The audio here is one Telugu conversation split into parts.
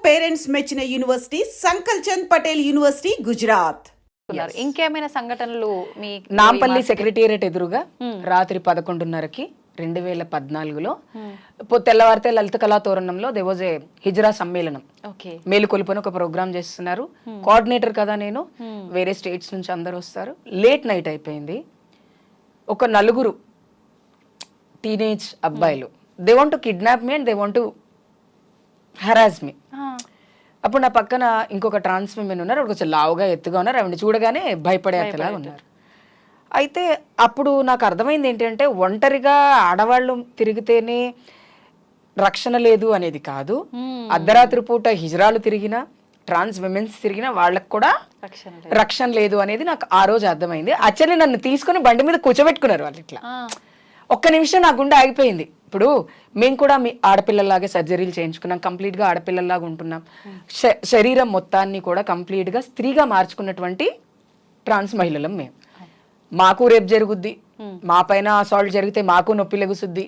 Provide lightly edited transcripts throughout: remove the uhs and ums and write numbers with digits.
పేరెంట్స్ మెచ్చిన యూనివర్సిటీ సంకల్ చంద్ పటేల్ యూనివర్సిటీ గుజరాత్. ఇంకేమైనా సంఘటనలు మీ నాంపల్లి సెక్రటేరియట్ ఎదురుగా రాత్రి 11:30కి 2014లో తెల్లవారితే లలిత కళా తోరణంలో దే వాజ్ ఏ హిజ్రా సమ్మేళనం. మేలుకొలుపుని ఒక ప్రోగ్రామ్ చేస్తున్నారు. కోఆర్డినేటర్ కదా నేను, వేరే స్టేట్స్ నుంచి అందరు వస్తారు. లేట్ నైట్ అయిపోయింది. ఒక 4 టీనేజ్ అబ్బాయిలు they want to kidnap me and they want to harass me. అప్పుడు నా పక్కన ఇంకొక ట్రాన్స్ విమెన్ ఉన్నారు. కొంచెం లావుగా ఎత్తుగా ఉన్నారు. ఆవిడ చూడగానే భయపడేలాగా ఉన్నారు. అయితే అప్పుడు నాకు అర్థమైంది ఏంటంటే ఒంటరిగా ఆడవాళ్ళు తిరిగితేనే రక్షణ లేదు అనేది కాదు. అర్ధరాత్రి పూట హిజ్రాలు తిరిగినా, ట్రాన్స్ విమెన్స్ తిరిగినా వాళ్ళకు కూడా రక్షణ లేదు అనేది నాకు ఆ రోజు అర్థమైంది. యాక్చువల్లీ నన్ను తీసుకుని బండి మీద కూర్చోబెట్టుకున్నారు వాళ్ళు. ఇట్లా ఒక్క నిమిషం నా గుండె ఆగిపోయింది. ఇప్పుడు మేము కూడా మీ ఆడపిల్లలాగే సర్జరీలు చేయించుకున్నాం, కంప్లీట్గా ఆడపిల్లల్లాగా ఉంటున్నాం. శరీరం మొత్తాన్ని కూడా కంప్లీట్గా స్త్రీగా మార్చుకున్నటువంటి ట్రాన్స్ మహిళలం మేము. మాకు రేపు జరుగుద్ది, మా పైన అసాల్ట్ జరిగితే మాకు నొప్పి లెగుసుద్ది,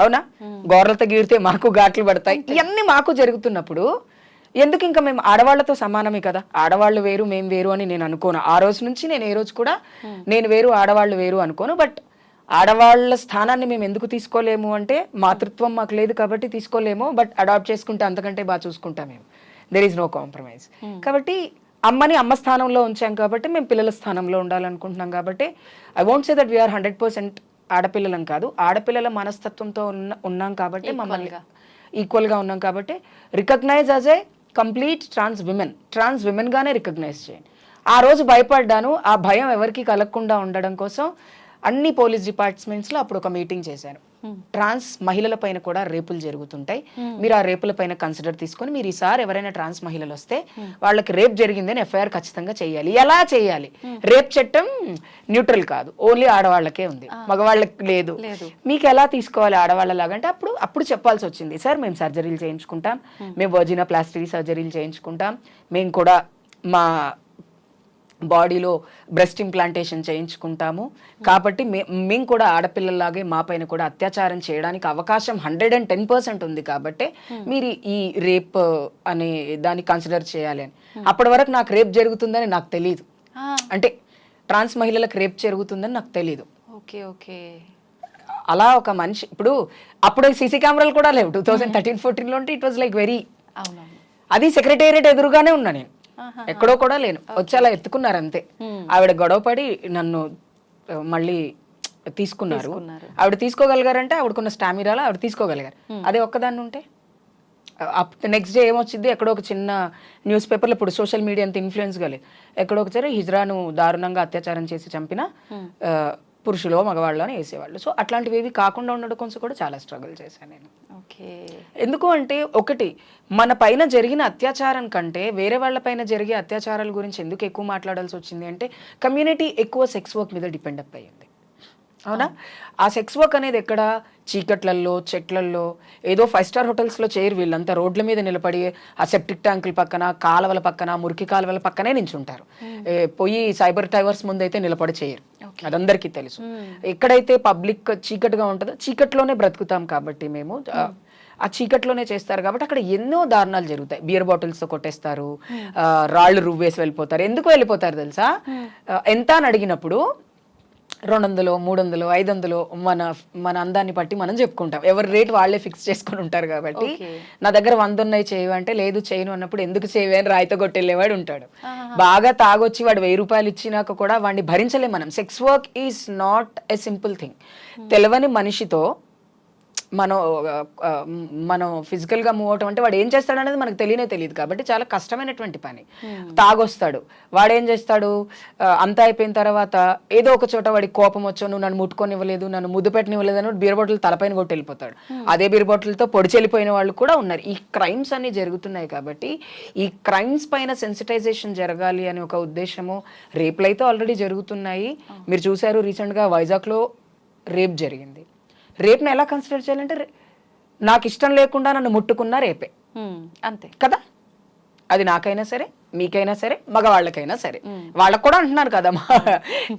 అవునా? గోర్లతో గీడితే మాకు ఘాట్లు పడతాయి. ఇవన్నీ మాకు జరుగుతున్నప్పుడు ఎందుకు ఇంకా మేము ఆడవాళ్లతో సమానమే కదా, ఆడవాళ్ళు వేరు మేము వేరు అని నేను అనుకోను. ఆ రోజు నుంచి నేను ఏ రోజు కూడా నేను వేరు ఆడవాళ్ళు వేరు అనుకోను. బట్ ఆడవాళ్ళ స్థానాన్ని మేము ఎందుకు తీసుకోలేము అంటే మాతృత్వం మాకు లేదు కాబట్టి తీసుకోలేము. బట్ అడాప్ట్ చేసుకుంటే అంతకంటే బాగా చూసుకుంటాం మేము. There is no compromise. కాబట్టి అమ్మని అమ్మ స్థానంలో ఉంచాం కాబట్టి మేము పిల్లల స్థానంలో ఉండాలనుకుంటున్నాం. కాబట్టి I won't say that we are 100% ఆడపిల్లలం కాదు, ఆడపిల్లల మనస్తత్వంతో ఉన్నాం కాబట్టి మమ్మల్ని ఈక్వల్గా ఉన్నాం కాబట్టి recognise as a complete trans women గానే రికగ్నైజ్ చేయండి. ఆ రోజు భయపడ్డాను. ఆ భయం ఎవరికి కలగకుండా ఉండడం కోసం అన్ని పోలీస్ డిపార్ట్మెంట్స్లో అప్పుడు ఒక మీటింగ్ చేశాను. ట్రాన్స్ మహిళల పైన కూడా రేపులు జరుగుతుంటాయి, మీరు ఆ రేపుల పైన కన్సిడర్ తీసుకొని మీరు ఈసారి ఎవరైనా ట్రాన్స్ మహిళలు వస్తే వాళ్ళకి రేప్ జరిగిందని ఎఫ్ఐఆర్ ఖచ్చితంగా చేయాలి. ఎలా చేయాలి? రేప్ చట్టం న్యూట్రల్ కాదు, ఓన్లీ ఆడవాళ్ళకే ఉంది, మగవాళ్ళకి లేదు. మీకు ఎలా తీసుకోవాలి ఆడవాళ్ళలాగా అంటే అప్పుడు చెప్పాల్సి వచ్చింది. సార్ మేము సర్జరీలు చేయించుకుంటాం, మేము వర్జినోప్లాస్టీ సర్జరీలు చేయించుకుంటాం, మేము కూడా మా బాడీలో బ్రెస్ట్ ఇంప్లాంటేషన్ చేయించుకుంటాము. కాబట్టి మేము కూడా ఆడపిల్లలాగే మా పైన కూడా అత్యాచారం చేయడానికి అవకాశం 110% ఉంది. కాబట్టి మీరు ఈ రేప్ అనే దాన్ని కన్సిడర్ చేయాలి అని. అప్పటి వరకు నాకు రేప్ జరుగుతుందని నాకు తెలియదు. అంటే ట్రాన్స్ మహిళలకు రేప్ జరుగుతుందని నాకు తెలియదు. అలా ఒక మనిషి అప్పుడు సీసీ కెమెరాలు కూడా లేవు. 2013-14లో ఉంటే ఇట్ వాజ్ లైక్ వెరీ, అది సెక్రటేరియట్ ఎదురుగానే ఉన్నా నేను, ఎక్కడో కూడా లేను. వచ్చి అలా ఎత్తుకున్నారు అంతే. ఆవిడ గొడవపడి నన్ను మళ్ళీ తీసుకున్నారు. ఆవిడ తీసుకోగలిగారంటే ఆవిడకున్న స్టామినాలో ఆవిడ తీసుకోగలిగారు. అదే ఒక్కదాన్ని ఉంటే నెక్స్ట్ డే ఏమొచ్చింది, ఎక్కడో ఒక చిన్న న్యూస్ పేపర్లో, ఇప్పుడు సోషల్ మీడియా అంత ఇన్ఫ్లుయెన్స్ గా లేదు, ఎక్కడో ఒకసారి హిజ్రాను దారుణంగా అత్యాచారం చేసి చంపిన పురుషులో మగవాళ్ళు అని వేసేవాళ్ళు. సో అట్లాంటివి ఏవి కాకుండా ఉండడం కోసం కూడా చాలా స్ట్రగుల్ చేశాను నేను. ఎందుకు అంటే ఒకటి, మన పైన జరిగిన అత్యాచారం కంటే వేరే వాళ్ళ పైన జరిగే అత్యాచారాల గురించి ఎందుకు ఎక్కువ మాట్లాడాల్సి వచ్చింది అంటే కమ్యూనిటీ ఎక్కువ సెక్స్ వర్క్ మీద డిపెండ్ అప్ అయ్యింది, అవునా? ఆ సెక్స్ వర్క్ అనేది ఎక్కడ, చీకట్లల్లో, చెట్లల్లో, ఏదో 5 స్టార్ హోటల్స్లో చేయరు. వీళ్ళంతా రోడ్ల మీద నిలబడి ఆ సెప్టిక్ ట్యాంకుల పక్కన, కాలువల పక్కన, మురికి కాలువల పక్కనే నించుంటారు. పోయి సైబర్ టవర్స్ ముందు అయితే నిలబడి చేయరు, అదందరికీ తెలుసు. ఎక్కడైతే పబ్లిక్ చీకటిగా ఉంటుందో చీకట్లోనే బ్రతుకుతాం కాబట్టి మేము ఆ చీకట్లోనే చేస్తారు. కాబట్టి అక్కడ ఎన్నో దారుణాలు జరుగుతాయి. బియర్ బాటిల్స్తో కొట్టేస్తారు, రాళ్ళు రువ్వేసి వెళ్ళిపోతారు. ఎందుకు వెళ్ళిపోతారు తెలుసా? ఎంత అని అడిగినప్పుడు 200, 300, 500 మన అందాన్ని బట్టి మనం చెప్పుకుంటాం. ఎవరి రేట్ వాళ్ళే ఫిక్స్ చేసుకుని ఉంటారు. కాబట్టి నా దగ్గర 100 ఉన్నాయి చేయవు అంటే, లేదు చేయను అన్నప్పుడు ఎందుకు చేయవే అని రాయితో కొట్టెళ్ళేవాడు ఉంటాడు. బాగా తాగొచ్చి వాడు 1000 రూపాయలు ఇచ్చినాక కూడా వాడిని భరించలేం మనం. Sex work is not a simple thing. తెలియని మనిషితో మనం ఫిజికల్ గా మూవ్ అవటం అంటే వాడు ఏం చేస్తాడు అనేది మనకు తెలియదు. కాబట్టి చాలా కష్టమైనటువంటి పని. తాగొస్తాడు, వాడేం చేస్తాడు, అంతా అయిపోయిన తర్వాత ఏదో ఒక చోట వాడికి కోపం వచ్చో, నువ్వు నన్ను ముట్టుకొనివ్వలేదు, నన్ను ముద్దు పెట్టనివ్వలేదు అని బీర్ బాటిల్ తలపైన కొట్టి వెళ్ళిపోతాడు. అదే బీర్ బాటిల్తో పొడిచి వెళ్ళిపోయిన వాళ్ళు కూడా ఉన్నారు. ఈ క్రైమ్స్ అన్ని జరుగుతున్నాయి. కాబట్టి ఈ క్రైమ్స్ పైన సెన్సిటైజేషన్ జరగాలి అనే ఒక ఉద్దేశము. రేపులు అయితే ఆల్రెడీ జరుగుతున్నాయి. మీరు చూసారు, రీసెంట్ గా వైజాగ్ లో రేప్ జరిగింది. రేప్ని ఎలా కన్సిడర్ చేయాలంటే, నాకు ఇష్టం లేకుండా నన్ను ముట్టుకున్నా రేపే, అంతే కదా? అది నాకైనా సరే, మీకైనా సరే, మగవాళ్ళకైనా సరే, వాళ్ళకు కూడా అంటున్నారు కదా.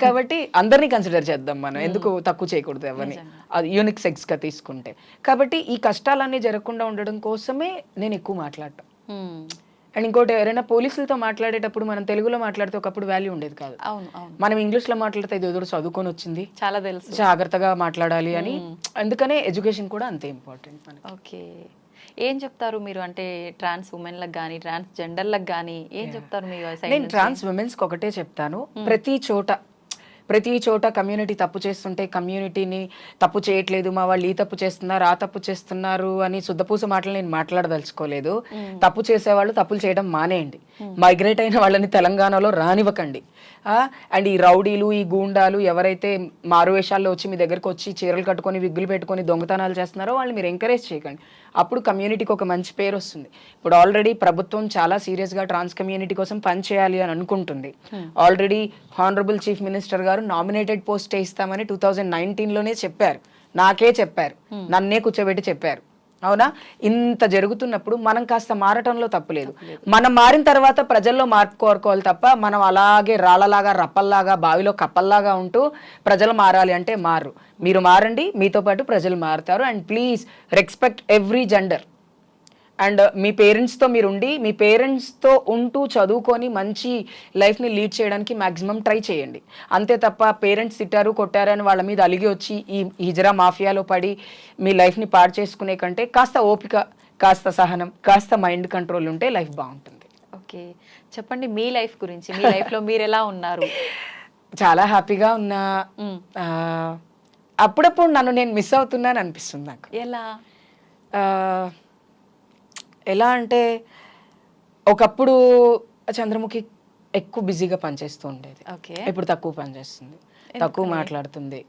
కాబట్టి అందరినీ కన్సిడర్ చేద్దాం మనం, ఎందుకు తక్కువ చేయకూడదు ఎవరిని, అది యూనిక్ సెక్స్ గా తీసుకుంటే. కాబట్టి ఈ కష్టాలన్నీ జరగకుండా ఉండడం కోసమే నేను ఎక్కువ మాట్లాడటం. అండ్ ఇంకోటి, ఎవరైనా పోలీసులతో మాట్లాడేటప్పుడు మనం తెలుగులో మాట్లాడితే ఒకప్పుడు వాల్యూ ఉండేది కాదు. అవును అవును, మనం ఇంగ్లీష్లో మాట్లాడితే ఇది ఎదురు చదువుకొని వచ్చింది, చాలా తెలుసు, జాగ్రత్తగా మాట్లాడాలి అని. అందుకనే ఎడ్యుకేషన్ కూడా అంతే ఇంపార్టెంట్ మనకి. ఓకే. ఏం చెప్తారు మీరు, అంటే ట్రాన్స్ ఉమెన్లకు కానీ ట్రాన్స్ జెండర్లకు కానీ ఏం చెప్తారు మీ side నేను నుంచి? ట్రాన్స్ ఉమెన్స్కి ఒకటే చెప్తాను, ప్రతి చోట కమ్యూనిటీ తప్పు చేస్తుంటే కమ్యూనిటీని తప్పు చేయట్లేదు, మా వాళ్ళు ఈ తప్పు చేస్తున్నారు ఆ తప్పు చేస్తున్నారు అని శుద్ధపూస మాటలు నేను మాట్లాడదలుచుకోలేదు. తప్పు చేసేవాళ్ళు తప్పులు చేయడం మానేయండి, మైగ్రేట్ అయిన వాళ్ళని తెలంగాణలో రానివ్వకండి. అండ్ ఈ రౌడీలు, ఈ గూండాలు ఎవరైతే మారువేషాల్లో వచ్చి మీ దగ్గరకు వచ్చి చీరలు కట్టుకొని విగ్గులు పెట్టుకొని దొంగతనాలు చేస్తున్నారో వాళ్ళని మీరు ఎంకరేజ్ చేయకండి. అప్పుడు కమ్యూనిటీకి ఒక మంచి పేరు వస్తుంది. ఇప్పుడు ఆల్రెడీ ప్రభుత్వం చాలా సీరియస్గా ట్రాన్స్ కమ్యూనిటీ కోసం పనిచేయాలి అని అనుకుంటుంది. ఆల్రెడీ హానరబుల్ చీఫ్ మినిస్టర్ గారు నామినేటెడ్ పోస్టే ఇస్తామని 2019లోనే చెప్పారు, నాకే చెప్పారు, నన్నే కూర్చోబెట్టి చెప్పారు. అవునా? ఇంత జరుగుతున్నప్పుడు మనం కాస్త మారటంలో తప్పులేదు. మనం మారిన తర్వాత ప్రజల్లో మార్పు కోరుకోవాలి తప్ప మనం అలాగే రాళ్ళలాగా రప్పల్లాగా బావిలో కప్పల్లాగా ఉంటూ ప్రజలు మారాలి అంటే మారు. మీరు మారండి, మీతో పాటు ప్రజలు మారుతారు. And please respect every gender. And మీ పేరెంట్స్తో మీరు ఉండి, మీ పేరెంట్స్తో ఉంటూ చదువుకొని మంచి లైఫ్ని లీడ్ చేయడానికి మ్యాక్సిమం ట్రై చేయండి. అంతే తప్ప పేరెంట్స్ తిట్టారు కొట్టారు అని వాళ్ళ మీద అలిగి వచ్చి ఈ హిజరా మాఫియాలో పడి మీ లైఫ్ని పాడు చేసుకునే కంటే కాస్త ఓపిక, కాస్త సహనం, కాస్త మైండ్ కంట్రోల్ ఉంటే లైఫ్ బాగుంటుంది. ఓకే, చెప్పండి మీ లైఫ్ గురించి. మీ లైఫ్లో మీరు ఎలా ఉన్నారు? చాలా హ్యాపీగా ఉన్నా. అప్పుడప్పుడు నన్ను నేను మిస్ అవుతున్నాను అనిపిస్తుంది నాకు. ఎలా అంటే, ఒకప్పుడు చంద్రముఖి ఎక్కువ బిజీగా పనిచేస్తూ ఉండేది, ఇప్పుడు తక్కువ పనిచేస్తుంది, తక్కువ మాట్లాడుతుంది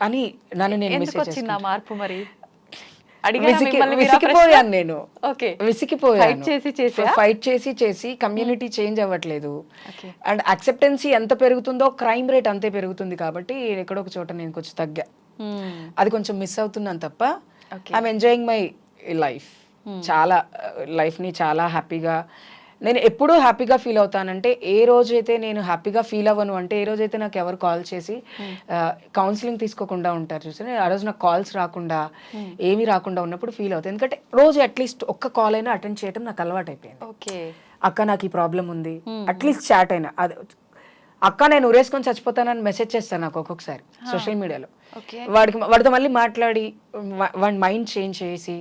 అని నన్ను నేను మార్పు మరి విసిగిపోయాను. నేను విసిగిపోయాను, ఫైట్ చేసి కమ్యూనిటీ చేంజ్ అవ్వట్లేదు. అండ్ యాక్సెప్టెన్సీ ఎంత పెరుగుతుందో క్రైమ్ రేట్ అంతే పెరుగుతుంది. కాబట్టి ఎక్కడో ఒక చోట నేను కొంచెం తగ్గా, అది కొంచెం మిస్ అవుతున్నాను తప్ప ఐఎమ్ ఎంజాయింగ్ మై లైఫ్. చాలా లైఫ్ని చాలా హ్యాపీగా, నేను ఎప్పుడూ హ్యాపీగా ఫీల్ అవుతానంటే, ఏ రోజైతే నేను హ్యాపీగా ఫీల్ అవ్వను అంటే, ఏ రోజైతే నాకు ఎవరు కాల్ చేసి కౌన్సిలింగ్ తీసుకోకుండా ఉంటారు చూసి, ఆ రోజు నాకు కాల్స్ రాకుండా ఏమీ రాకుండా ఉన్నప్పుడు ఫీల్ అవుతాయి. ఎందుకంటే రోజు అట్లీస్ట్ ఒక్క కాల్ అయినా అటెండ్ చేయడం నాకు అలవాటు అయిపోయింది. అక్క నాకు ఈ ప్రాబ్లం ఉంది, అట్లీస్ట్ చాట్ అయినా, అది అక్క నేను ఉరేసుకొని చచ్చిపోతానని మెసేజ్ చేస్తాను నాకు ఒక్కొక్కసారి సోషల్ మీడియాలో. వాడితో మళ్ళీ మాట్లాడి వాడి మైండ్ చేంజ్ చేసి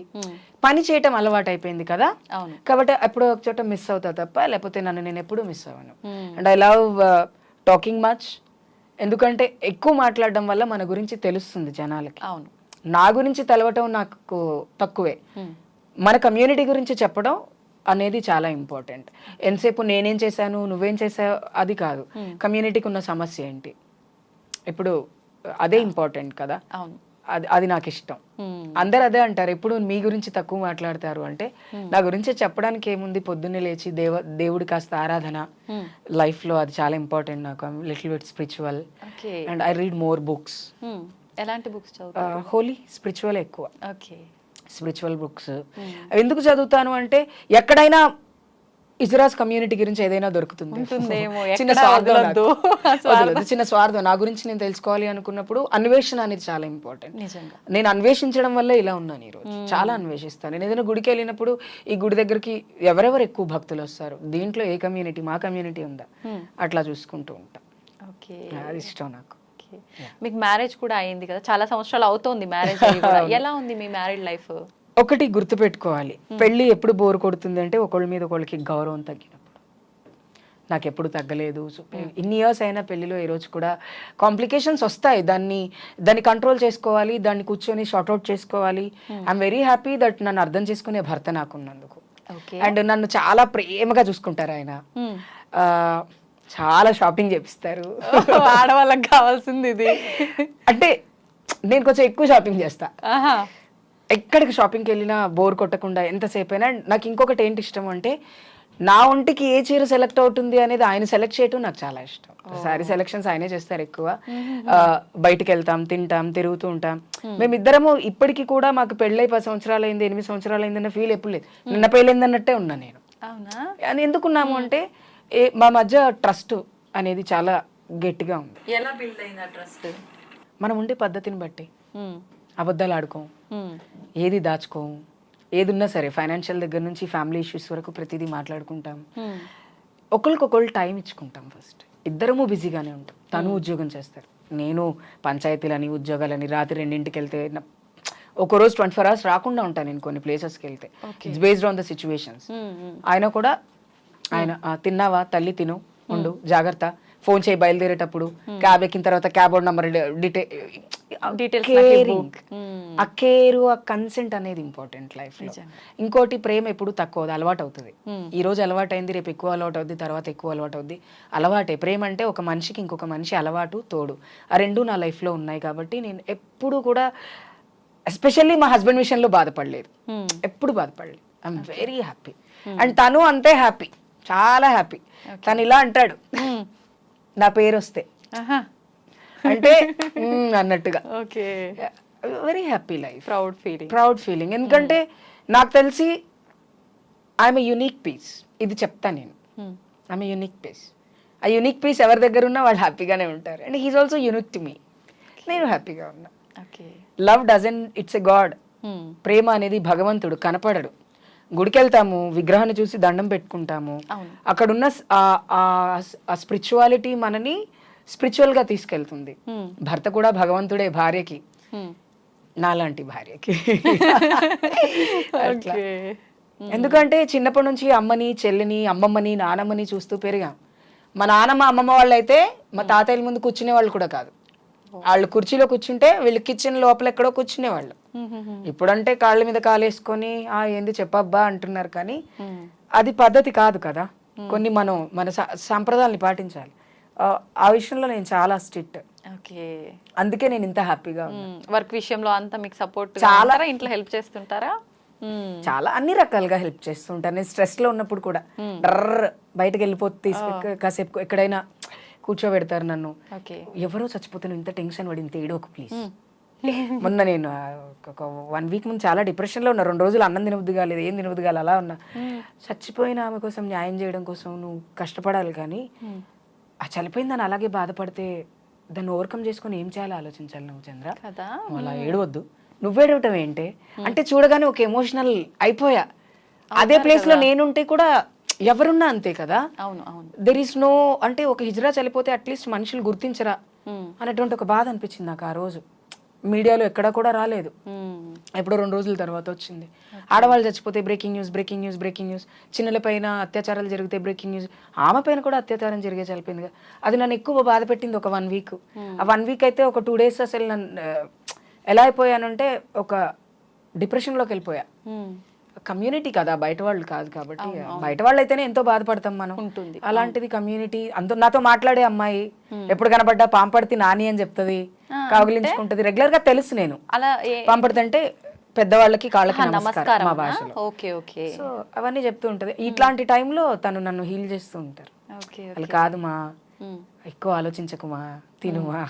పని చేయటం అలవాటు అయిపోయింది కదా, కాబట్టి ఎప్పుడో ఒక చోట మిస్ అవుతా తప్ప లేకపోతే నన్ను నేను ఎప్పుడూ మిస్ అవ్వను. And I love talking much, ఎందుకంటే ఎక్కువ మాట్లాడడం వల్ల మన గురించి తెలుస్తుంది జనాలకి. అవును, నా గురించి తెలవటం నాకు తక్కువే, మన కమ్యూనిటీ గురించి చెప్పడం అనేది చాలా ఇంపార్టెంట్. ఎంతసేపు నేనేం చేశాను నువ్వేం చేసావు అది కాదు, కమ్యూనిటీకి ఉన్న సమస్య ఏంటి, ఇప్పుడు అదే ఇంపార్టెంట్ కదా. అది నాకు ఇష్టం. అందరు అదే అంటారు, ఎప్పుడు మీ గురించి తక్కువ మాట్లాడతారు అంటే, నా గురించి చెప్పడానికి ఏముంది, పొద్దున్నే లేచి దేవుడి కాస్త ఆరాధన లైఫ్ లో, అది చాలా ఇంపార్టెంట్ నాకు. Little bit spiritual and I read more books. ఎలాంటి బుక్స్ చదువుతారు? హోలీ, స్పిరిచువల్ ఎక్కువ. స్పిరిచువల్ బుక్స్ ఎందుకు చదువుతాను అంటే, ఎక్కడైనా ఇజ్రాస్ కమ్యూనిటీ గురించి ఏదైనా దొరుకుతుంది. చిన్న స్వార్థం, నా గురించి నేను తెలుసుకోవాలి అనుకున్నప్పుడు అన్వేషణ అనేది చాలా ఇంపార్టెంట్. నేను అన్వేషించడం వల్ల ఇలా ఉన్నాను ఈరోజు. చాలా అన్వేషిస్తాను. నేను ఏదైనా గుడికి వెళ్ళినప్పుడు ఈ గుడి దగ్గరికి ఎవరెవరు ఎక్కువ భక్తులు వస్తారు, దీంట్లో ఏ కమ్యూనిటీ, మా కమ్యూనిటీ ఉందా, అట్లా చూసుకుంటూ ఉంటా. అది ఇష్టం నాకు. మీకు మ్యారేజ్ కూడా అయింది కదా, చాలా సంవత్సరాలు అవుతోంది మ్యారేజ్. ఎలా ఉంది మీ మ్యారేడ్ లైఫ్? ఒకటి గుర్తుపెట్టుకోవాలి, పెళ్ళి ఎప్పుడు బోర్ కొడుతుంది అంటే ఒకళ్ళ మీద ఒకళ్ళకి గౌరవం తగ్గినప్పుడు. నాకు ఎప్పుడు తగ్గలేదు, ఇన్ని ఇయర్స్ అయినా పెళ్ళిలో ఈ రోజు కూడా కాంప్లికేషన్స్ వస్తాయి, దాన్ని కంట్రోల్ చేసుకోవాలి, దాన్ని కూర్చొని షార్ట్అవుట్ చేసుకోవాలి. ఐఎమ్ వెరీ హ్యాపీ దట్ నన్ను అర్థం చేసుకునే భర్త నాకున్నందుకు. అండ్ నన్ను చాలా ప్రేమగా చూసుకుంటారు ఆయన, చాలా షాపింగ్ చేపిస్తారు. ఆడవాళ్ళకి కావాల్సింది ఇది. అంటే నేను కొంచెం ఎక్కువ షాపింగ్ చేస్తా, ఎక్కడికి షాపింగ్కి వెళ్ళినా బోర్ కొట్టకుండా ఎంతసేపు అయినా. నాకు ఇంకొకటి ఏంటి ఇష్టం అంటే, నా ఒంటికి ఏ చీర సెలెక్ట్ అవుతుంది అనేది ఆయన సెలెక్ట్ చేయటం నాకు చాలా ఇష్టం. శారీ సెలెక్షన్స్ ఆయనే చేస్తారు ఎక్కువ. బయటికి వెళ్తాం, తింటాం, తిరుగుతూ ఉంటాం. మేమిద్దరము ఇప్పటికీ కూడా, మాకు పెళ్ళై 10 సంవత్సరాలు అయింది, 8 సంవత్సరాలు అయిందన్న ఫీల్ ఎప్పుడు లేదు. నిన్న పెళ్ళైందన్నట్టే ఉన్నా నేను. అని ఎందుకున్నాము అంటే, మా మధ్య ట్రస్ట్ అనేది చాలా గట్టిగా ఉంది. ఎలా బిల్డ్ అయింది ఆ ట్రస్ట్? మనం ఉండే పద్ధతిని బట్టి. అబద్ధాలు ఆడుకోము, ఏది దాచుకోము, ఏదున్నా సరే ఫైనాన్షియల్ దగ్గర నుంచి ఫ్యామిలీ ఇష్యూస్ వరకు ప్రతిదీ మాట్లాడుకుంటాం. ఒకరికొకళ్ళు టైం ఇచ్చుకుంటాం. ఫస్ట్ ఇద్దరము బిజీగానే ఉంటాం. తను ఉద్యోగం చేస్తారు, నేను పంచాయతీలని ఉద్యోగాలని రాత్రి 2ంటికి వెళ్తే ఒకరోజు 24 hours రాకుండా ఉంటాను నేను కొన్ని ప్లేసెస్కి వెళ్తే. It's based on the situations. ఆయన కూడా ఆయన తిన్నావా తల్లి తిను ఉండు జాగ్రత్త ఫోన్ చేయి బయలుదేరేటప్పుడు, క్యాబ్ ఎక్కిన తర్వాత క్యాబ్ నెంబర్ డీటెయిల్స్, ఆ కేర్ ఆ కన్సెంట్ అనేది ఇంపార్టెంట్ లైఫ్ లో. ఇంకోటి ప్రేమ ఎప్పుడు తక్కువ అలవాటు అవుతుంది. ఈ రోజు అలవాటు అయింది, రేపు ఎక్కువ అలవాటు అవుద్ది, తర్వాత ఎక్కువ అలవాటు అవుద్ది. అలవాటే ప్రేమ అంటే ఒక మనిషికి ఇంకొక మనిషి అలవాటు తోడు, ఆ రెండు నా లైఫ్ లో ఉన్నాయి. కాబట్టి నేను ఎప్పుడు కూడా ఎస్పెషల్లీ మా హస్బెండ్ విషయంలో బాధపడలేదు, ఎప్పుడు బాధపడలేదు. I'm very happy. అండ్ తను అంతే హ్యాపీ, చాలా హ్యాపీ. తను ఇలా అంటాడు నా పేరు వస్తే అంటే అన్నట్టుగా. Very happy life, proud feeling. ఎందుకంటే నాకు తెలిసి ఐఎమ్ ఎ యూనిక్ పీస్. ఇది చెప్తా నేను, ఐఎమ్ ఎ యూనిక్ పీస్. ఆ యూనిక్ పీస్ ఎవరి దగ్గర ఉన్నా వాళ్ళు హ్యాపీగానే ఉంటారు. And he is also unique to me. నేను హ్యాపీగా ఉన్నా. Love doesn't it's a god. ప్రేమ అనేది భగవంతుడు, కనపడడు. గుడికి వెళ్తాము, విగ్రహాన్ని చూసి దండం పెట్టుకుంటాము, అక్కడున్న ఆ స్పిరిచువాలిటీ మనని స్పిరిచువల్ గా తీసుకెళ్తుంది. భర్త కూడా భగవంతుడే భార్యకి, నాలాంటి భార్యకి. ఎందుకంటే చిన్నప్పటి నుంచి అమ్మని చెల్లిని అమ్మమ్మని నానమ్మని చూస్తూ పెరిగాం. మా నానమ్మ అమ్మమ్మ వాళ్ళు అయితే మా తాతయ్యల ముందు కూర్చునే వాళ్ళు కూడా కాదు. వాళ్ళు కుర్చీలో కూర్చుంటే వీళ్ళు కిచెన్ లోపల ఎక్కడో కూర్చునేవాళ్ళు. ఇప్పుడంటే కాళ్ళ మీద కాలేసుకొని ఏంది చెప్పబ్బా అంటున్నారు, కానీ అది పద్ధతి కాదు కదా. కొన్ని మన సంప్రదాయాన్ని పాటించాలి. ఆ విషయంలో నేను చాలా స్ట్రిక్ట్. అందుకే నేను ఇంత హ్యాపీగా. వర్క్ విషయంలో అంతా మీకు సపోర్ట్ చాలా, ఇంట్లో హెల్ప్ చేస్తుంటారా? చాలా అన్ని రకాలుగా హెల్ప్ చేస్తుంటాను. నేను స్ట్రెస్ లో ఉన్నప్పుడు కూడా బయటకు వెళ్ళిపోతే కాసేపు ఎక్కడైనా కూర్చోబెడతారు నన్ను. ఎవరో చచ్చిపోతే నువ్వు ఇంత టెన్షన్ పడి ఇంత ఏడోకు ప్లీజ్. మొన్న నేను ఒక 1 week ముందు చాలా డిప్రెషన్ లో ఉన్నా. 2 రోజులు అన్నం తినబుద్ధి కాలేదు, ఏం తినబుద్ధి కాలేదు, అలా ఉన్నా. చచ్చిపోయిన ఆమె కోసం న్యాయం చేయడం కోసం నువ్వు కష్టపడాలి, కానీ ఆ చనిపోయింది దాన్ని అలాగే బాధపడితే దాన్ని ఓవర్కమ్ చేసుకొని ఏం చేయాలో ఆలోచించాలి నువ్వు చంద్ర. అలా ఏడవద్దు. నువ్వేడవటం ఏంటి అంటే చూడగానే ఒక ఎమోషనల్ అయిపోయా. అదే ప్లేస్ లో నేనుంటే కూడా ఎవరున్నా అంతే కదా. దెర్ ఈస్ నో అంటే ఒక హిజ్రా చనిపోతే అట్లీస్ట్ మనుషులు గుర్తించరా అనేటువంటి ఒక బాధ అనిపించింది నాకు ఆ రోజు. మీడియాలో ఎక్కడా కూడా రాలేదు, ఎప్పుడో 2 రోజుల తర్వాత వచ్చింది. ఆడవాళ్ళు చచ్చిపోతే breaking news, breaking news, breaking news. చిన్నల పైన అత్యాచారాలు జరిగితే బ్రేకింగ్ న్యూస్. ఆమె పైన కూడా అత్యాచారం జరిగే చనిపోయింది. అది నన్ను ఎక్కువ బాధ పెట్టింది ఒక 1 week. ఆ 1 week అయితే ఒక 2 days అసలు నన్ను ఎలా అయిపోయానంటే ఒక డిప్రెషన్లోకి వెళ్ళిపోయా. కమ్యూనిటీ కదా, బయట వాళ్ళు కాదు కాబట్టి. బయట వాళ్ళు అయితేనే ఎంతో బాధపడతాం మనం, అలాంటిది కమ్యూనిటీ. నాతో మాట్లాడే అమ్మాయి ఎప్పుడు కనబడ్డా పాంపడితే నాని అని చెప్తుంది, కౌగిలించుకుంటది. రెగ్యులర్ గా తెలుసు నేను పాంపడితే పెద్దవాళ్ళకి కాళ్ళకి నమస్కారం మా భాషలో. సో అవన్నీ చెప్తూ ఉంటది. ఇట్లాంటి టైంలో తను నన్ను హీల్ చేస్తూ ఉంటారు. వాళ్ళు కాదు మా ఎక్కువ ఆలోచించకుమా, తినుమా.